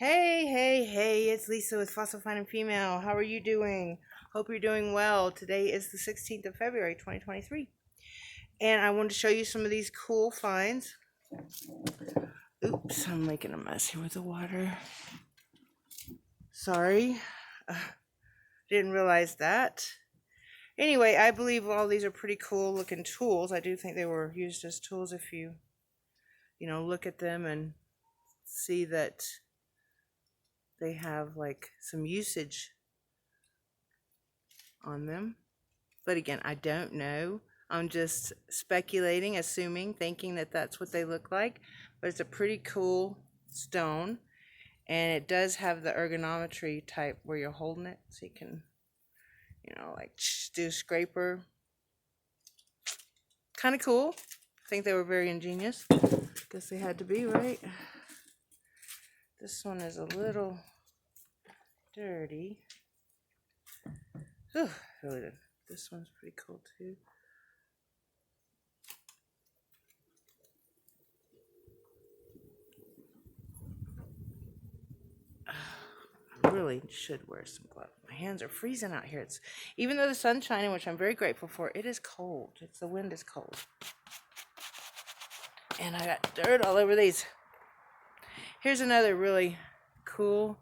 Hey, hey, hey, it's Lisa with Fossil Finding Female. How are you doing? Hope you're doing well. Today is the 16th of February, 2023. And I wanted to show you some of these cool finds. Oops, I'm making a mess here with the water. Sorry. Didn't realize that. Anyway, I believe all these are pretty cool looking tools. I do think they were used as tools if you look at them and see that they have like some usage on them. But again, I don't know. I'm just speculating, assuming, thinking that that's what they look like. But it's a pretty cool stone. And it does have the ergonometry type where you're holding it. So you can, like do a scraper. Kind of cool. I think they were very ingenious. Guess they had to be, right? This one is a little dirty. Whew, really good. This one's pretty cool too. I really should wear some gloves. My hands are freezing out here. Even though the sun's shining, which I'm very grateful for, it is cold. The wind is cold. And I got dirt all over these. Here's another really cool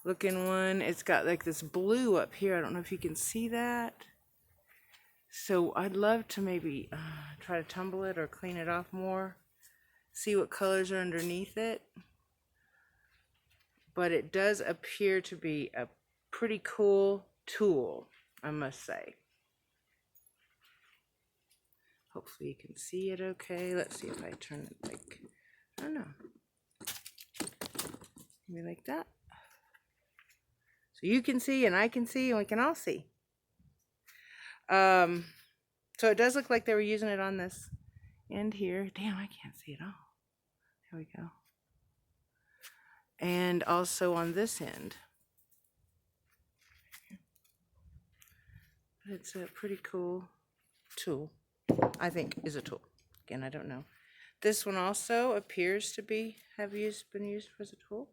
looking one. It's got like this blue up here. I don't know if you can see that. So I'd love to maybe try to tumble it or clean it off more. See what colors are underneath it. But it does appear to be a pretty cool tool, I must say. Hopefully you can see it okay. Let's see if I turn it like, I don't know. Maybe like that. So you can see and I can see and we can all see. So it does look like they were using it on this end here. Damn, I can't see it all. There we go. And also on this end. It's a pretty cool tool. I think is a tool. Again, I don't know. This one also appears to been used as a tool.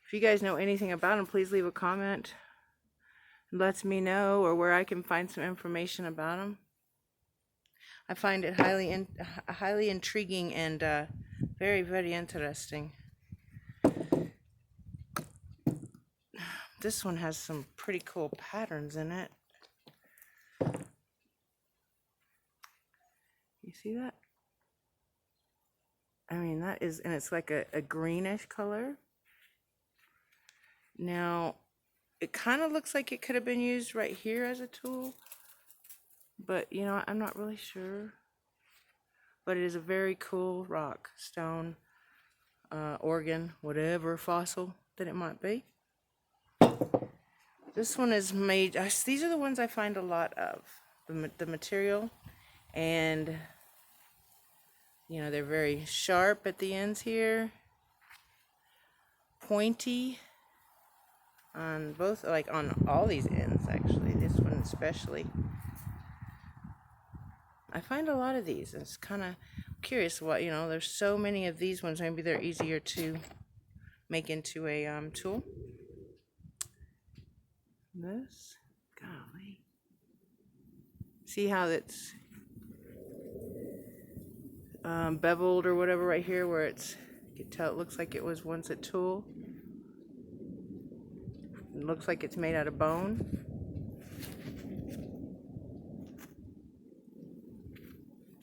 If you guys know anything about them, please leave a comment. It lets me know or where I can find some information about them. I find it highly intriguing and very, very interesting. This one has some pretty cool patterns in it. You see that? I mean, that is, and it's like a greenish color. Now, it kind of looks like it could have been used right here as a tool. But, I'm not really sure. But it is a very cool rock, stone, organ, whatever fossil that it might be. This one is made, these are the ones I find a lot of, the material. And, they're very sharp at the ends here. Pointy on both, like on all these ends actually, this one especially. I find a lot of these. It's kind of curious what, there's so many of these ones. Maybe they're easier to make into a tool. This, golly. See how it's beveled or whatever right here where you can tell it looks like it was once a tool. It looks like it's made out of bone.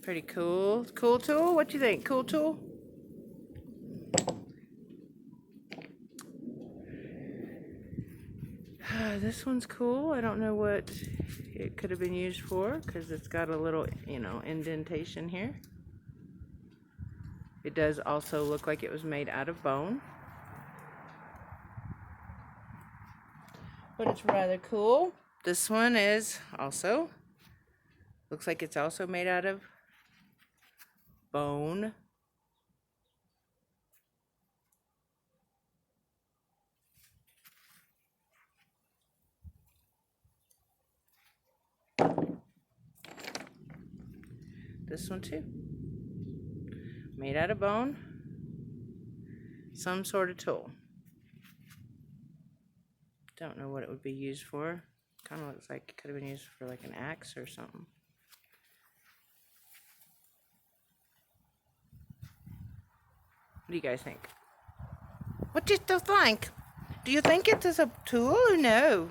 Pretty cool. Cool tool? What you think? Cool tool? This one's cool. I don't know what it could have been used for because it's got a little, indentation here. It does also look like it was made out of bone. But it's rather cool. This one is also, looks like it's also made out of bone. This one too. Made out of bone. Some sort of tool. Don't know what it would be used for. Kind of looks like it could have been used for like an axe or something. What do you guys think? What do you think? Do you think it is a tool or no?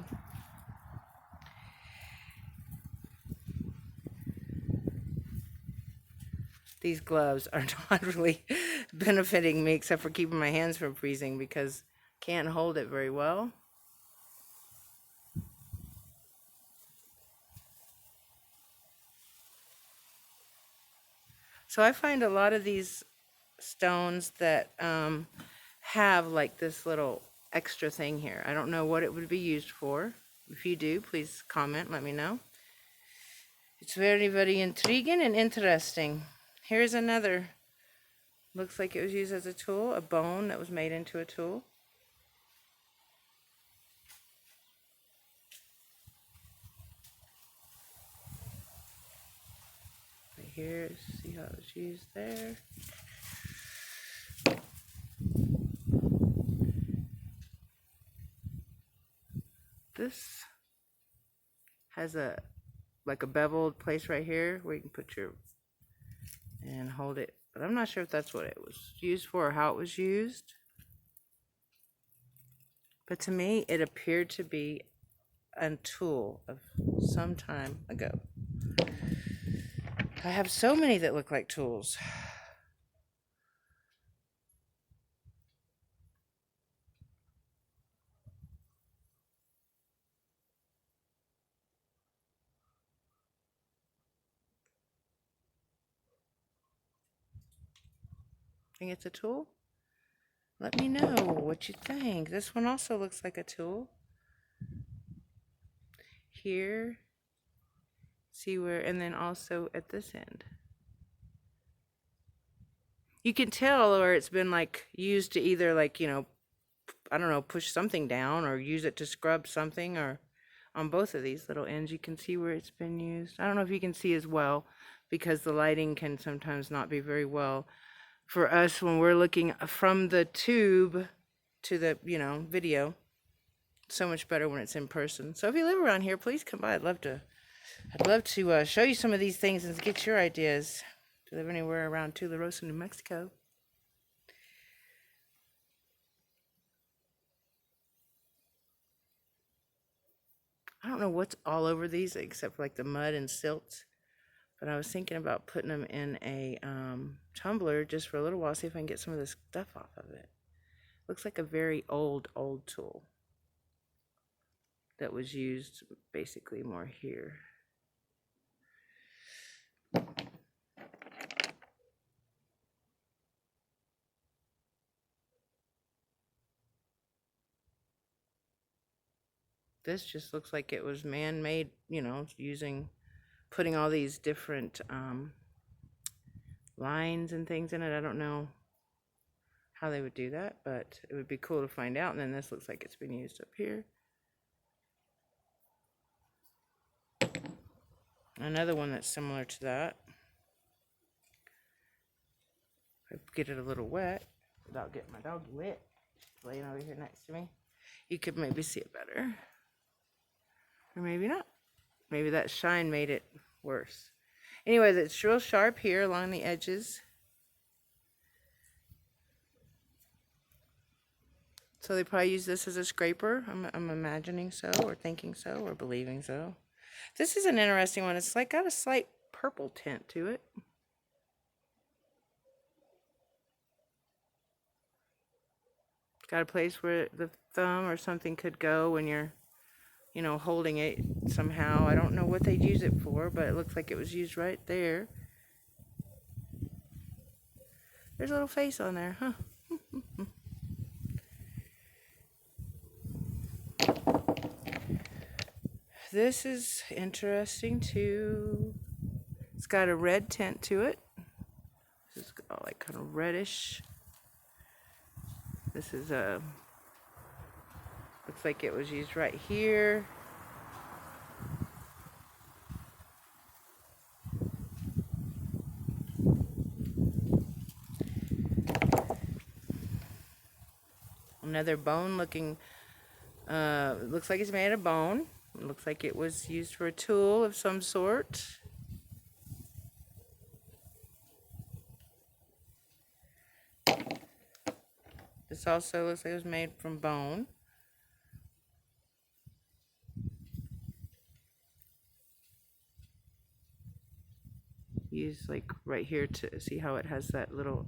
These gloves are not really benefiting me except for keeping my hands from freezing because I can't hold it very well. So I find a lot of these stones that have like this little extra thing here. I don't know what it would be used for. If you do, please comment, let me know. It's very, very intriguing and interesting. Here's another. Looks like it was used as a tool, a bone that was made into a tool. Right here, see how it was used there. This has a like a beveled place right here where you can put your and hold it, but I'm not sure if that's what it was used for or how it was used. But to me, it appeared to be a tool of some time ago. I have so many that look like tools. Think it's a tool? Let me know what you think. This one also looks like a tool. Here, see where, and then also at this end. You can tell where it's been like used to either like, you know, I don't know, push something down or use it to scrub something, or on both of these little ends you can see where it's been used. I don't know if you can see as well because the lighting can sometimes not be very well for us when we're looking from the tube to the, you know, video. So much better when it's in person. So if you live around here, please come by. I'd love to show you some of these things and get your ideas. If you live anywhere around Tularosa, New Mexico. I don't know what's all over these except for like the mud and silt. But I was thinking about putting them in a tumbler just for a little while, see if I can get some of this stuff off of it. Looks like a very old tool that was used basically more here. This just looks like it was man-made, you know, putting all these different lines and things in it. I don't know how they would do that, but it would be cool to find out. And then this looks like it's been used up here. Another one that's similar to that. I get it a little wet without getting my doggy wet. Laying over here next to me. You could maybe see it better. Or maybe not. Maybe that shine made it worse. Anyway, it's real sharp here along the edges. So they probably use this as a scraper. I'm imagining so, or thinking so, or believing so. This is an interesting one. It's like got a slight purple tint to it. Got a place where the thumb or something could go when you're, you know, holding it somehow. I don't know what they'd use it for, but it looks like it was used right there. There's a little face on there, huh? This is interesting too. It's got a red tint to it. This is like kind of reddish. This is a, looks like it was used right here. Another bone looking, looks like it's made of bone. It looks like it was used for a tool of some sort. This also looks like it was made from bone. Use like right here to see how it has that little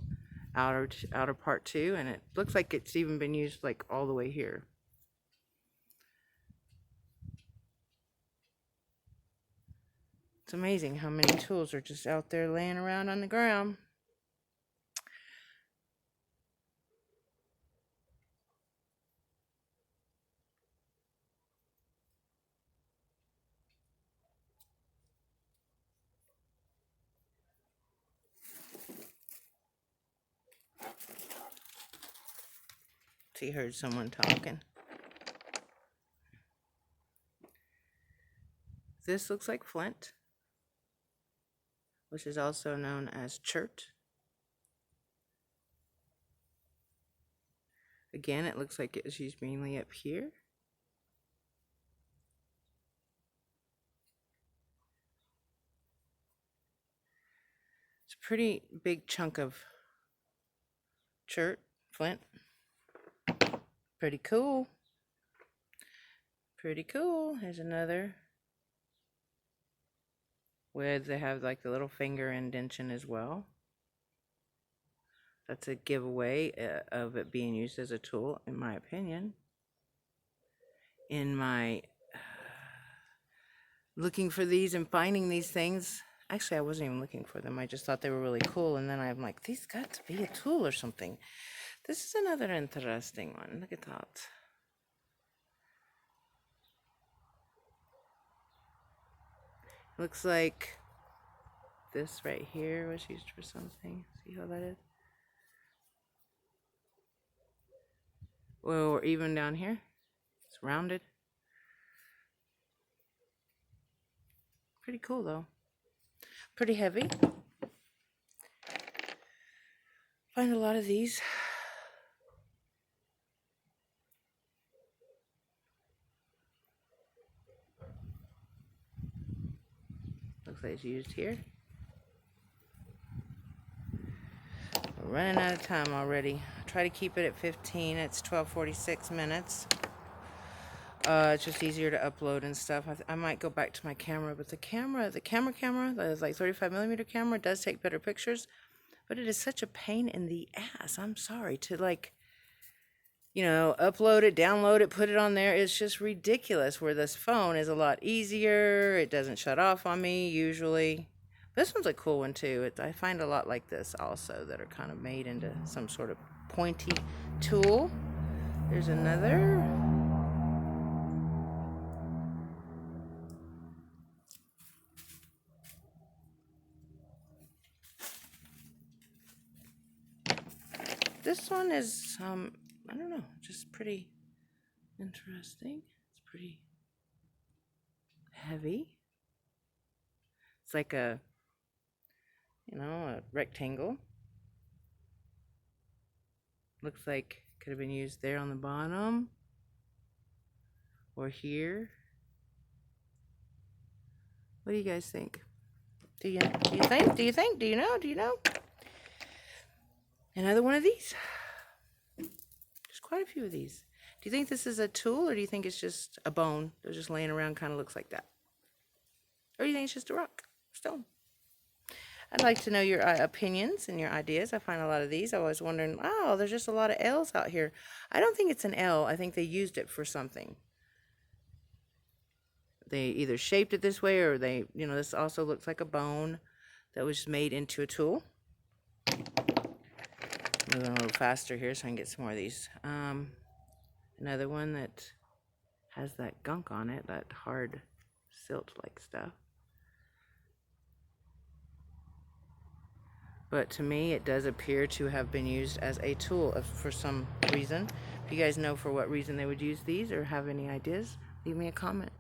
outer part too, and it looks like it's even been used like all the way here. It's amazing how many tools are just out there laying around on the ground. He heard someone talking. This looks like flint, which is also known as chert. Again, it looks like it was used mainly up here. It's a pretty big chunk of chert, flint. Pretty cool. Pretty cool. Here's another where they have like the little finger indentation as well. That's a giveaway of it being used as a tool, in my opinion. In my looking for these and finding these things, actually I wasn't even looking for them. I just thought they were really cool, and then I'm like, these got to be a tool or something. This is another interesting one. Look at that. Looks like this right here was used for something. See how that is? Well, or even down here. It's rounded. Pretty cool though. Pretty heavy. Find a lot of these. Looks like it's used here. We're running out of time already. Try to keep it at 15. It's 12:46 minutes. It's just easier to upload and stuff. I might go back to my camera, but the camera, that is like 35mm camera, does take better pictures, but it is such a pain in the ass. I'm sorry to like, you know, upload it, download it, put it on there. It's just ridiculous. Where this phone is a lot easier. It doesn't shut off on me usually. This one's a cool one too. I find a lot like this also that are kind of made into some sort of pointy tool. There's another. This one is, I don't know, just pretty interesting. It's pretty heavy. It's like a, you know, a rectangle. Looks like it could have been used there on the bottom or here. What do you guys think? Do you think? Do you know? Another one of these. There's quite a few of these. Do you think this is a tool, or do you think it's just a bone that's just laying around, kind of looks like that? Or do you think it's just a rock, stone? I'd like to know your opinions and your ideas. I find a lot of these. I was wondering, wow, there's just a lot of L's out here. I don't think it's an L. I think they used it for something. They either shaped it this way, or they, you know, this also looks like a bone that was made into a tool. Moving a little faster here so I can get some more of these. Another one that has that gunk on it, that hard silt-like stuff. But to me, it does appear to have been used as a tool for some reason. If you guys know for what reason they would use these or have any ideas, leave me a comment.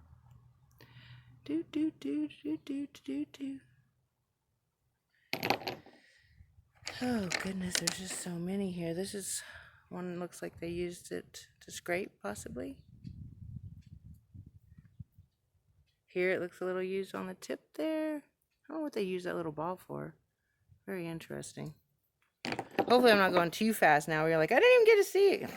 Oh goodness, there's just so many here. This is One looks like they used it to scrape, possibly. Here it looks a little used on the tip there. I don't know what they use that little ball for. Very interesting. Hopefully I'm not going too fast now where you're like, I didn't even get to see it.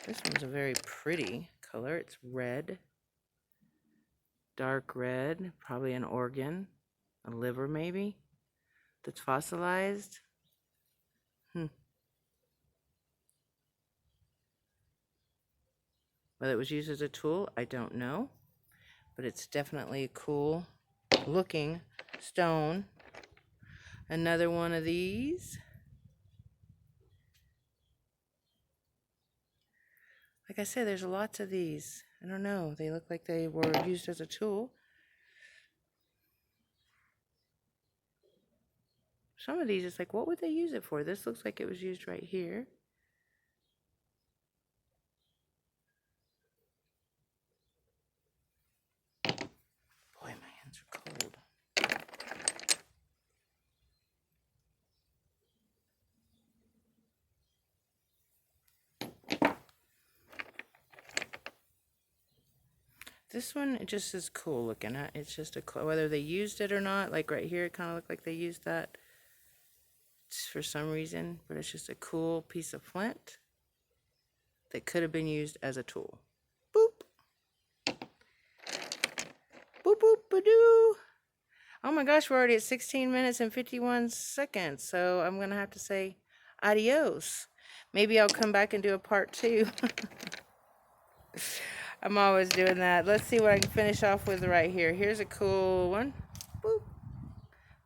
This one's a very pretty color. It's red. Dark red. Probably an organ. A liver maybe. That's fossilized. Whether it was used as a tool, I don't know. But it's definitely a cool looking stone. Another one of these. Like I said, there's lots of these. I don't know. They look like they were used as a tool. Some of these, it's like, what would they use it for? This looks like it was used right here. Boy, my hands are cold. This one, it just is cool looking at. It's just whether they used it or not. Like right here, it kind of looked like they used that for some reason. But it's just a cool piece of flint that could have been used as a tool. Boop. Boop, boop, ba-doo. Oh my gosh, we're already at 16 minutes and 51 seconds. So I'm going to have to say adios. Maybe I'll come back and do a part 2. I'm always doing that. Let's see what I can finish off with right here. Here's a cool one. Boop.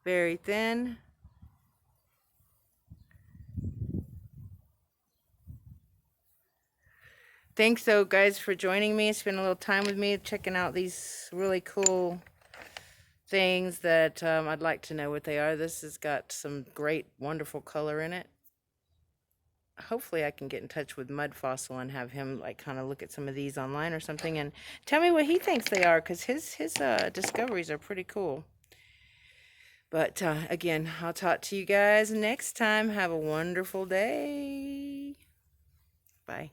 Very thin. Thanks though guys for joining me, spending a little time with me, checking out these really cool things that I'd like to know what they are. This has got some great, wonderful color in it. Hopefully I can get in touch with Mud Fossil and have him like kind of look at some of these online or something and tell me what he thinks they are, because his discoveries are pretty cool. But again, I'll talk to you guys next time. Have a wonderful day. Bye.